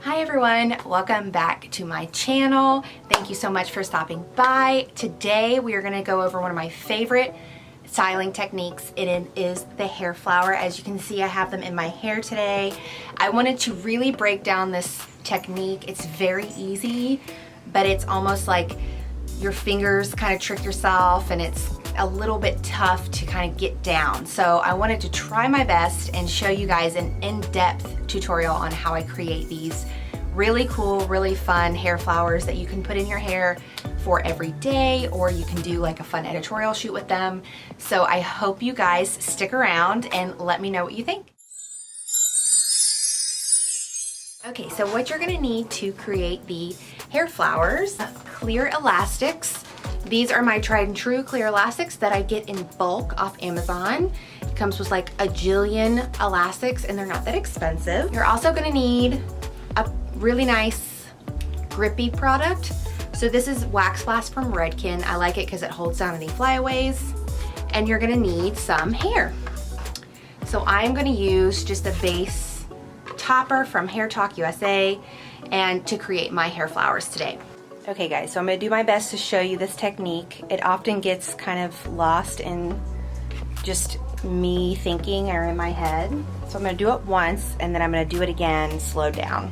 Hi everyone, welcome back to my channel. Thank you so much for stopping by. Today we are going to go over one of my favorite styling techniques. It is the hair flower. As you can see, I have them in my hair today. I wanted to really break down this technique. It's very easy, but it's almost like your fingers kind of trick yourself, and it's a little bit tough to kind of get down. So I wanted to try my best and show you guys an in-depth tutorial on how I create these really cool, really fun hair flowers that you can put in your hair for every day, or you can do like a fun editorial shoot with them. So I hope you guys stick around and let me know what you think. Okay, so what you're gonna need to create the hair flowers: clear elastics. These are my tried and true clear elastics that I get in bulk off Amazon. It comes with like a jillion elastics and they're not that expensive. You're also gonna need a really nice grippy product. So this is Wax Blast from Redken. I like it because it holds down any flyaways. And you're gonna need some hair. So I'm gonna use just a base topper from Hair Talk USA and to create my hair flowers today. Okay guys, so I'm gonna do my best to show you this technique. It often gets kind of lost in just me thinking or in my head. So I'm gonna do it once and then I'm gonna do it again slowed down.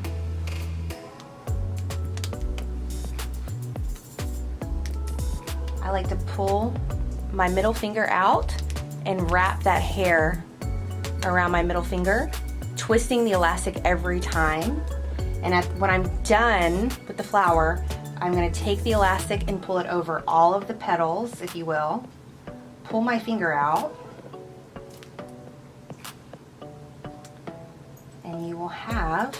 I like to pull my middle finger out and wrap that hair around my middle finger, twisting the elastic every time. And when I'm done with the flower, I'm going to take the elastic and pull it over all of the petals, if you will. Pull my finger out. And you will have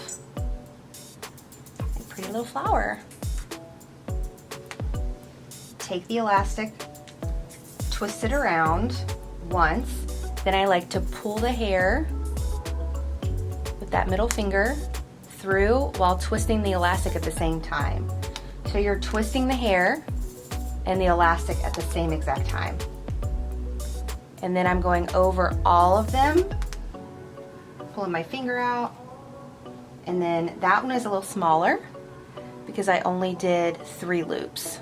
a pretty little flower. Take the elastic, twist it around once. Then I like to pull the hair with that middle finger through while twisting the elastic at the same time. So you're twisting the hair and the elastic at the same exact time. And then I'm going over all of them, pulling my finger out. And then that one is a little smaller because I only did 3 loops.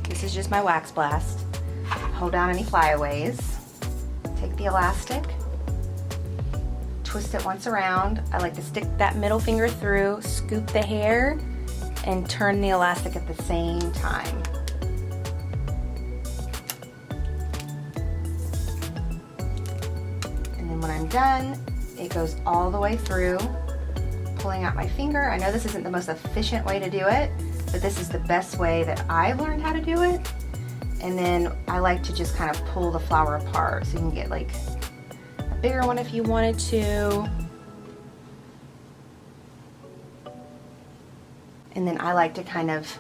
This is just my Wax Blast. Hold down any flyaways. Take the elastic, twist it once around. I like to stick that middle finger through, scoop the hair, and turn the elastic at the same time. And then when I'm done, it goes all the way through, pulling out my finger. I know this isn't the most efficient way to do it, but this is the best way that I've learned how to do it. And then I like to just kind of pull the flower apart so you can get like a bigger one if you wanted to. And then I like to kind of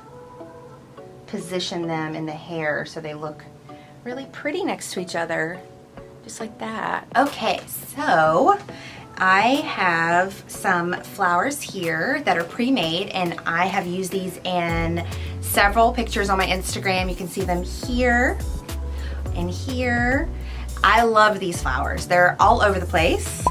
position them in the hair so they look really pretty next to each other, just like that. Okay, so I have some flowers here that are pre-made, and I have used these in several pictures on my Instagram. You can see them here and here. I love these flowers. They're all over the place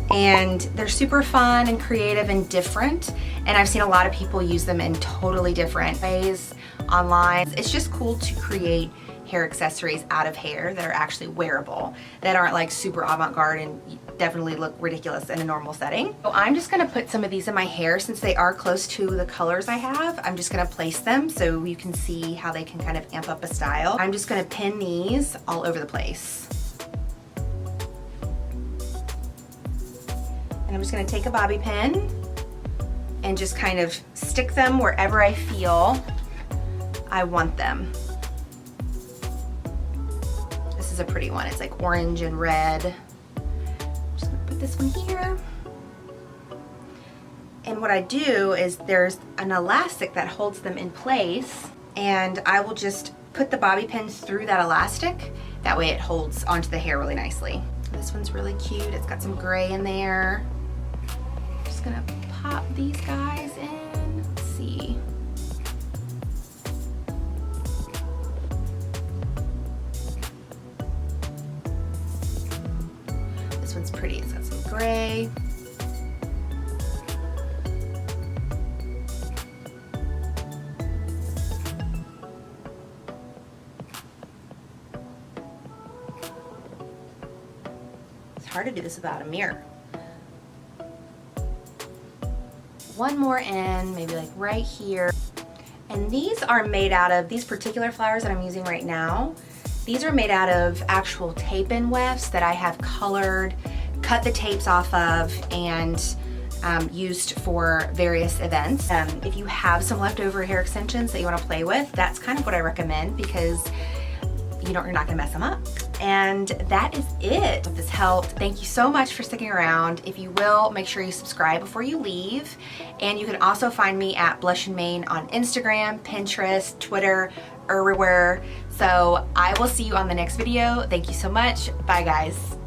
and they're super fun and creative and different. And I've seen a lot of people use them in totally different ways online. It's just cool to create hair accessories out of hair that are actually wearable, that aren't like super avant-garde and definitely look ridiculous in a normal setting. So I'm just gonna put some of these in my hair since they are close to the colors I have. I'm just gonna place them so you can see how they can kind of amp up a style. I'm just gonna pin these all over the place. And I'm just gonna take a bobby pin and just kind of stick them wherever I feel I want them. This is a pretty one. It's like orange and red. I'm just gonna put this one here. And what I do is there's an elastic that holds them in place, and I will just put the bobby pins through that elastic. That way it holds onto the hair really nicely. This one's really cute. It's got some gray in there. I'm just gonna pop these guys in. Let's see. This one's pretty. It's got some gray. It's hard to do this without a mirror. One more in, maybe like right here. And these are made out of, these particular flowers that I'm using right now, these are made out of actual tape-in wefts that I have colored, cut the tapes off of, and used for various events. If you have some leftover hair extensions that you want to play with, that's kind of what I recommend, because you're not gonna mess them up. And that is it. If this helped, thank you so much for sticking around. If you will, make sure you subscribe before you leave. And you can also find me at Blush and Mane on Instagram, Pinterest, Twitter, everywhere. So I will see you on the next video. Thank you so much. Bye guys.